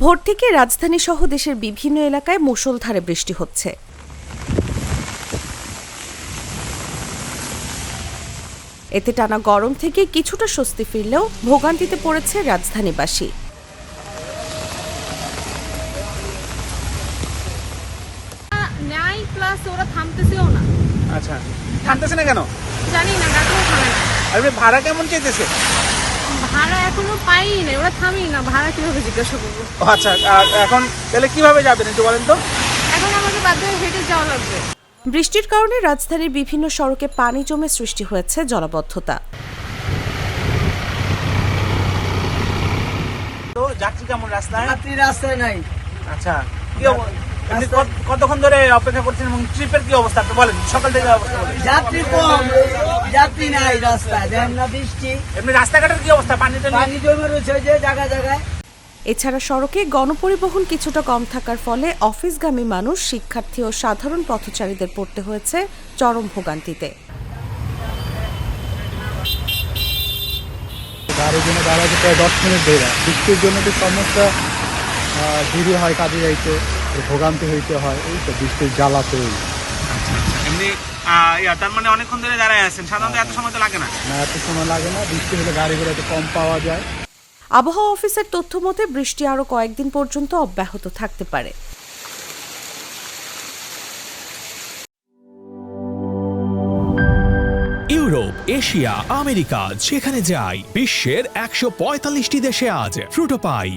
ভোর থেকে রাজধানী সহ দেশের বিভিন্ন এলাকায় মুষলধারে বৃষ্টি হচ্ছে। এতে টানা গরম থেকে কিছুটা স্বস্তি ফিরলেও ভোগান্তিতে পড়েছে রাজধানীবাসী। ওরা থামতেছেও না। আচ্ছা, থামতেছে না কেন জানি না, ডাকলেও থামে না। আরে ভাড়া কেমন চাইতেছে? ভাড়া এখনো পাই না, ওরা থামেই না। ভাড়া কিভাবে জিজ্ঞাসা করবো? আচ্ছা, এখন তাহলে কিভাবে যাবেন একটু বলেন তো। এখন আমাকে বাধ্য হয়ে হেঁটে যাওয়া লাগবে। বৃষ্টির কারণে রাজধানীর বিভিন্ন সড়কে পানি জমে সৃষ্টি হয়েছে জলাবদ্ধতা। তো যাত্রী কেমন রাস্তায়? রাস্তায় নাই। আচ্ছা, কতক্ষণ ধরে অপেক্ষা করছেন এবং ট্রিপের কি অবস্থা আপনি বলেন, সকাল থেকে অবস্থা বলেন। যাত্রী কম, যাত্রী নাই রাস্তায়, দেখেন না বৃষ্টি। এমনি রাস্তাঘাটের কি অবস্থা? পানি জমে রয়েছে যে জায়গায় জায়গায়। এছাড়া সড়কে গণপরিবহন কিছুটা কম থাকার ফলে অফিসগামী মানুষ, শিক্ষার্থী ও সাধারণ পথচারীদের পড়তে হয়েছে চরম ভোগান্তিতে। গাড়ির জন্য দাঁড়াতে প্রায় 10 মিনিট দেরি। বৃষ্টির জন্য তো সমস্যা, দেরি হয়, কাজে যাইতে ভোগান্তি হইতে হয়, এই তো বৃষ্টির জ্বালাতে। এমনি তার মানে অনেকক্ষণ ধরে দাঁড়ায় আছেন, সাধারণত এত সময় তো লাগে না। না, এত সময় লাগে না, বৃষ্টি হলে গাড়িগুলো একটু কম পাওয়া যায়। আবহাওয়া অফিসের তথ্য মতে বৃষ্টি আরও কয়েকদিন পর্যন্ত অব্যাহত থাকতে পারে। ইউরোপ, এশিয়া, আমেরিকা, যেখানে যাই বিশ্বের 145টি দেশে আজ ফ্রুটো পাই।